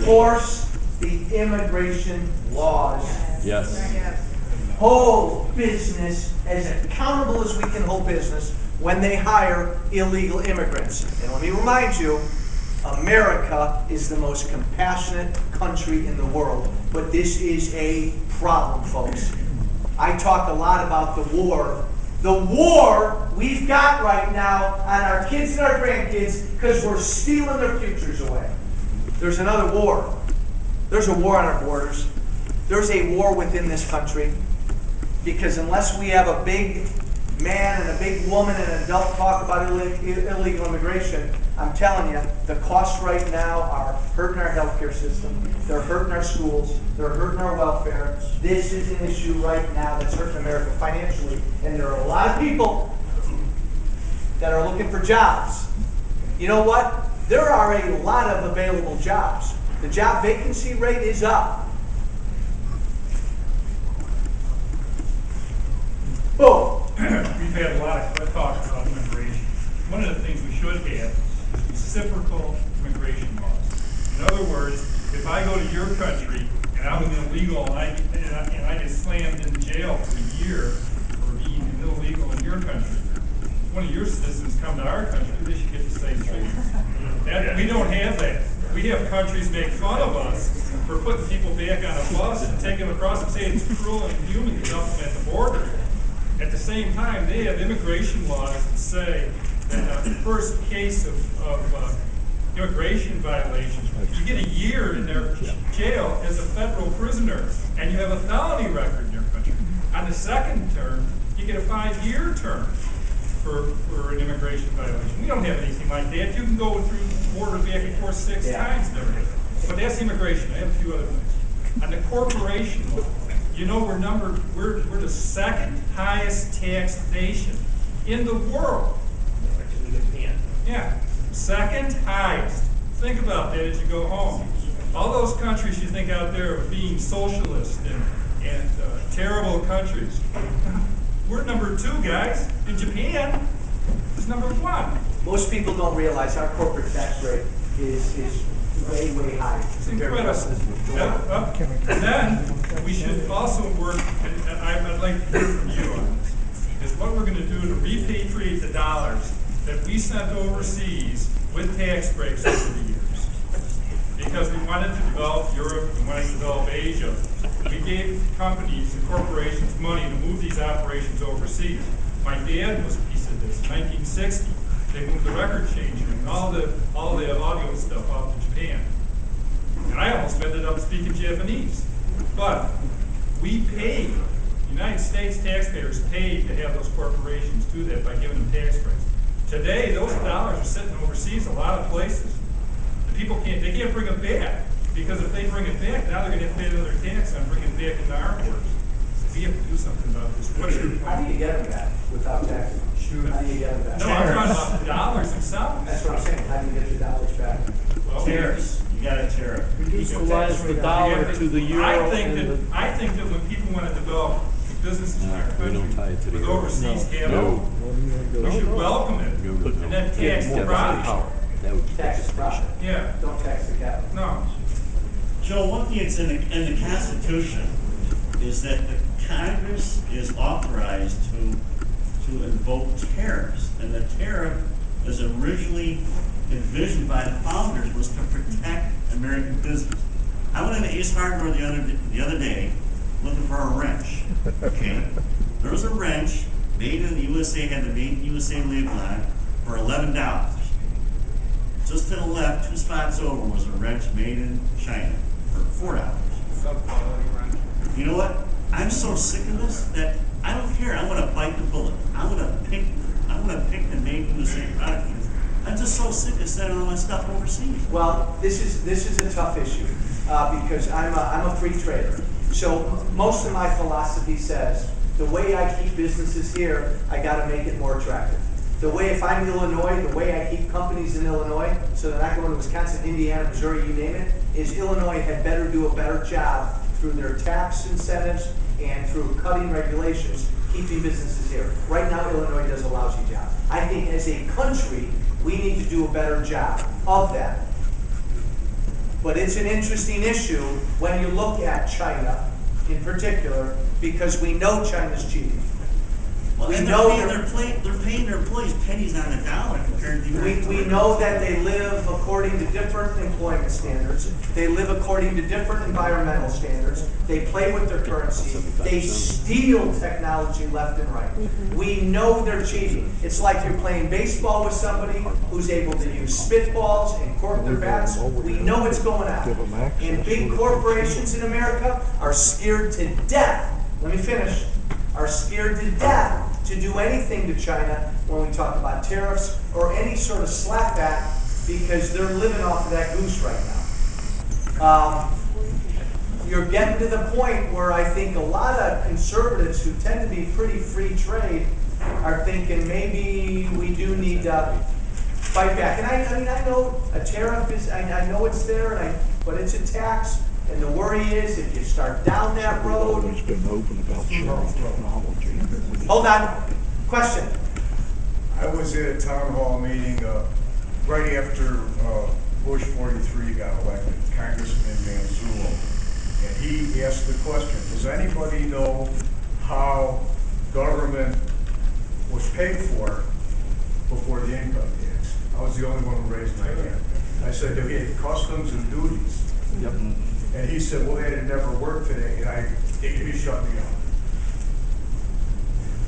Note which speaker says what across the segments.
Speaker 1: enforce the immigration laws.
Speaker 2: Yes.
Speaker 1: Hold business as accountable as we can hold business when they hire illegal immigrants. And let me remind you, America is the most compassionate country in the world, but this is a problem, folks. I talk a lot about the war. The war we've got right now on our kids and our grandkids because we're stealing their futures away. There's another war. There's a war on our borders. There's a war within this country because unless we have a big man and a big woman and an adult talk about illegal immigration, I'm telling you, the costs right now are hurting our healthcare system, they're hurting our schools, they're hurting our welfare. This is an issue right now that's hurting America financially, and there are a lot of people that are looking for jobs. You know what? There are a lot of available jobs. The job vacancy rate is up. Boom.
Speaker 3: We've had a lot of talk about immigration. One of the things we should have is reciprocal immigration laws. In other words, if I go to your country and I'm illegal and I get slammed in jail for a year for being illegal in your country, one of your citizens come to our country, they should get the same treatment. We don't have that. We have countries make fun of us for putting people back on a bus and taking them across and saying it's cruel and inhuman to dump them at the border. At the same time, they have immigration laws that say that the first case of immigration violation, you get a year in their jail as a federal prisoner, and you have a felony record in your country. On the second term, you get a 5-year term for an immigration violation. We don't have anything like that. You can go through the border back and forth 6 times and everything. But that's immigration. I have a few other things. On the corporation law, you know we're the second highest taxed nation in the world. Yeah, second highest. Think about that as you go home. All those countries you think out there of being socialist and terrible countries. We're number 2, guys. In Japan, it's number 1.
Speaker 1: Most people don't realize our corporate tax rate is way, way high.
Speaker 3: It's incredible. And then we should also work, and I'd like to hear from you on this, is what we're going to do to repatriate the dollars that we sent overseas with tax breaks over the years. Because we wanted to develop Europe, we wanted to develop Asia. We gave companies and corporations money to move these operations overseas. My dad was a piece of this. In 1960, they moved the record changer and all the audio stuff out to Japan. And I almost ended up speaking Japanese. But we paid, United States taxpayers paid to have those corporations do that by giving them tax breaks. Today, those dollars are sitting overseas a lot of places. The people can't bring them back. Because if they bring it back, now they're going to have to pay another tax on bringing it back into our borders. So we have to do something about this.
Speaker 1: How do you get them back without taxes? How do you get them back?
Speaker 3: No, I'm talking about the dollars themselves.
Speaker 1: That's what I'm saying. How do you get your dollars back?
Speaker 3: Well,
Speaker 4: Tariffs. You got a tariff.
Speaker 5: Equalize the dollar to the euro.
Speaker 3: I think that when people want to develop businesses in our country with overseas capital, we should welcome it and then tax the profit.
Speaker 1: Tax the profit.
Speaker 3: Yeah.
Speaker 1: Don't tax the capital.
Speaker 3: No.
Speaker 4: Joe, one thing that's in the Constitution is that the Congress is authorized to invoke tariffs, and the tariff was originally envisioned by the founders was to protect American business. I went into Ace Hardware the other day looking for a wrench. Okay, there was a wrench made in the USA, had the Made in USA label on it for $11. Just to the left, 2 spots over, was a wrench made in China for $4. You know what? I'm so sick of this that I don't care. I'm going to bite the bullet. I'm going to pick the Made in USA product. I'm just so sick of sending all my stuff overseas.
Speaker 1: Well, this is a tough issue because I'm a free trader. So most of my philosophy says the way I keep businesses here, I got to make it more attractive. The way, if I'm Illinois, the way I keep companies in Illinois, so they're not going to Wisconsin, Indiana, Missouri, you name it, is Illinois had better do a better job through their tax incentives and through cutting regulations, keeping businesses here. Right now, Illinois does a lousy job. I think as a country, we need to do a better job of that. But it's an interesting issue when you look at China in particular, because we know China's cheating.
Speaker 4: Well,
Speaker 1: We
Speaker 4: and
Speaker 1: know
Speaker 4: they're paying their employees pennies on a dollar compared to the American.
Speaker 1: We know that they live according to different employment standards. They live according to different environmental standards. They play with their currency. They steal technology left and right. We know they're cheating. It's like you're playing baseball with somebody who's able to use spitballs and cork their bats. We know what's going on. And big corporations in America are scared to death. Let me finish. Are scared to death to do anything to China when we talk about tariffs or any sort of slapback, because they're living off of that goose right now. You're getting to the point where I think a lot of conservatives who tend to be pretty free trade are thinking maybe we do need to fight back. And I mean, I know a tariff is, I know it's there, but it's a tax. And the worry is, if you start down that road.
Speaker 2: Always been open about sharing technology.
Speaker 1: Hold on. Question.
Speaker 6: I was at a town hall meeting right after Bush 43 got elected, Congressman Manzullo. And he asked the question, does anybody know how government was paid for before the income tax? I was the only one who raised my hand. I said, we had customs and duties.
Speaker 2: Yep.
Speaker 6: And he said, well, that had never worked today, and he shut me up.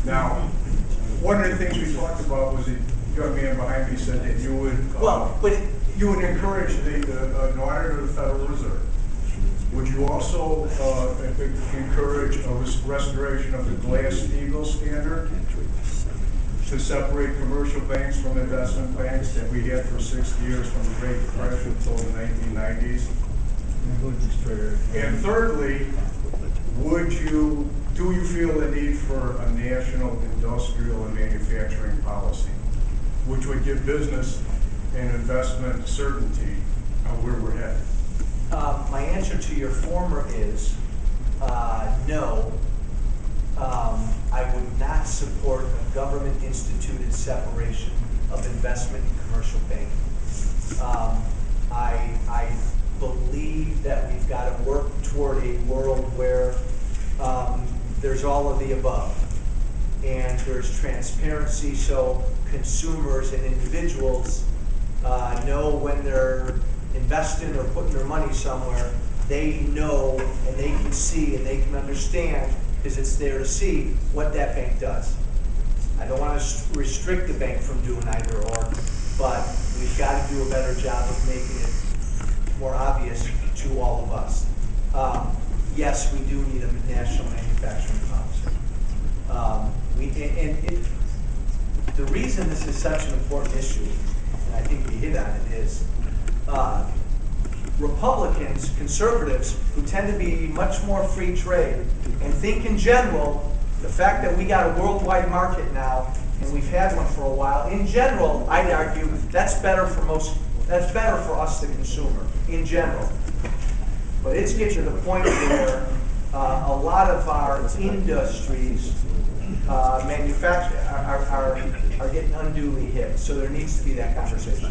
Speaker 6: Now, one of the things we talked about was the young man behind me said that you would you would encourage an auditor of the Federal Reserve. Would you also encourage a restoration of the Glass-Steagall standard to separate commercial banks from investment banks that we had for 60 years from the Great Depression until the 1990s? And thirdly, do you feel the need for a national industrial and manufacturing policy, which would give business and investment certainty on where we're headed?
Speaker 1: My answer to your former is no. I would not support a government-instituted separation of investment and commercial banking. I believe that we've got to work toward a world where there's all of the above, and there's transparency so consumers and individuals know when they're investing or putting their money somewhere, they know and they can see and they can understand, because it's there to see what that bank does. I don't want to restrict the bank from doing either or, but we've got to do a better job of making it more obvious to all of us. Yes, we do need a national manufacturing policy. The reason this is such an important issue, and I think we hit on it, is Republicans, conservatives, who tend to be much more free trade and think in general, the fact that we got a worldwide market now, and we've had one for a while, in general, I'd argue that's better for us, the consumer, in general. But it's getting to the point where a lot of our industries, manufacture, are getting unduly hit. So there needs to be that conversation.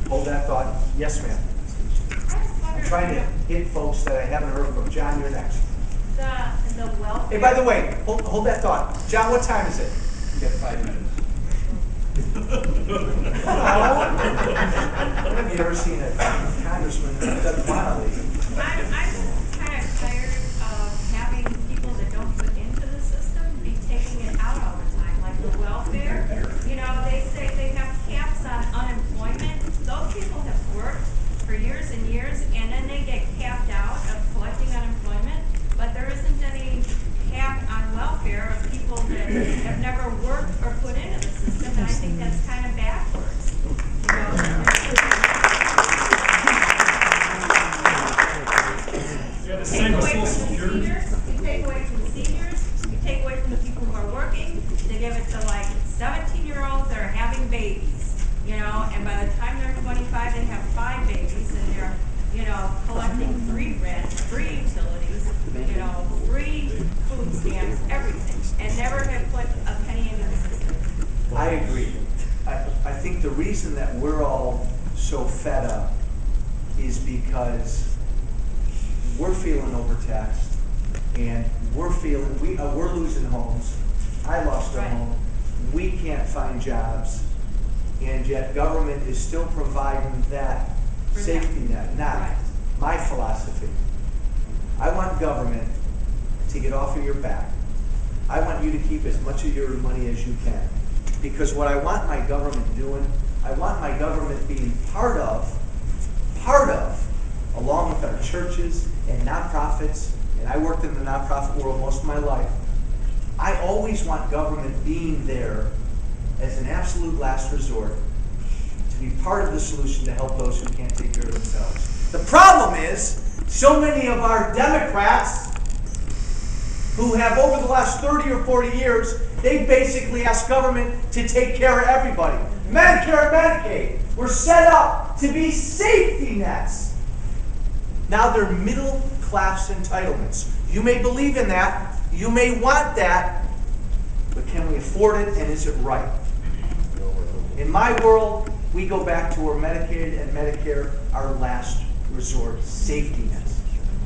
Speaker 1: Hold that thought. Yes, ma'am. I'm trying to hit folks that I haven't heard from. John, you're next.
Speaker 7: The welfare.
Speaker 1: Hey, by the way, hold that thought. John, what time is it?
Speaker 8: You got 5 minutes.
Speaker 1: Have you ever seen a congressman who doesn't want to leave?
Speaker 7: I'm kind of tired of having people that don't put into the system be taking it out all the time, like the welfare. You know, they say they have caps on unemployment. Those people have worked for years and years, and then they get capped out of collecting unemployment, but there isn't any cap on welfare of people that have never worked or put into the system, and I think that's kind of backwards. Take away from the seniors, you take away from the seniors, you take away from the people who are working, they give it to like 17-year-olds that are having babies, you know, and by the time they're 25, they have 5 babies, and they're, you know, collecting free rent, free utilities, you know, free food stamps, everything, and never have put a penny into the system.
Speaker 1: I agree. I think the reason that we're all so fed up is because we're feeling overtaxed, and we're losing homes. I lost a
Speaker 7: Right.
Speaker 1: home. We can't find jobs, and yet government is still providing that
Speaker 7: For them.
Speaker 1: safety net. Not
Speaker 7: Right.
Speaker 1: my philosophy. I want government to get off of your back. I want you to keep as much of your money as you can. Because what I want my government doing, I want my government being part of, along with our churches and nonprofits, and I worked in the nonprofit world most of my life. I always want government being there as an absolute last resort to be part of the solution to help those who can't take care of themselves. The problem is, so many of our Democrats who have over the last 30 or 40 years, they basically ask government to take care of everybody. Medicare and Medicaid were set up to be safety nets. Now they're middle class entitlements. You may believe in that, you may want that, but can we afford it, and is it right? In my world, we go back to where Medicaid and Medicare are last resort safety nets.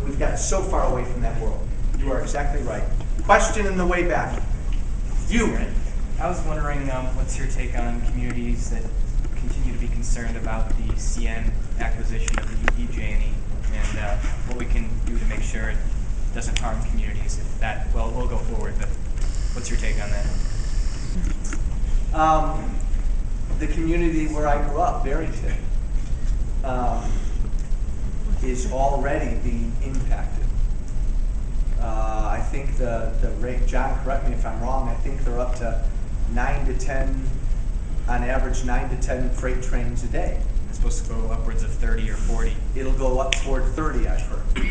Speaker 1: We've gotten so far away from that world. You are exactly right. Question in the way back. You.
Speaker 8: I was wondering, what's your take on communities that continue to be concerned about the CN acquisition of the EJ&E, and what we can do to make sure it doesn't harm communities if that, well, we'll go forward, but what's your take on that?
Speaker 1: The community where I grew up, Barrington, is already being impacted. I think the rate, John, correct me if I'm wrong, I think they're up to 9 to 10, on average 9 to 10 freight trains a day.
Speaker 8: It's supposed to go upwards of 30 or 40.
Speaker 1: It'll go up toward 30, I've heard.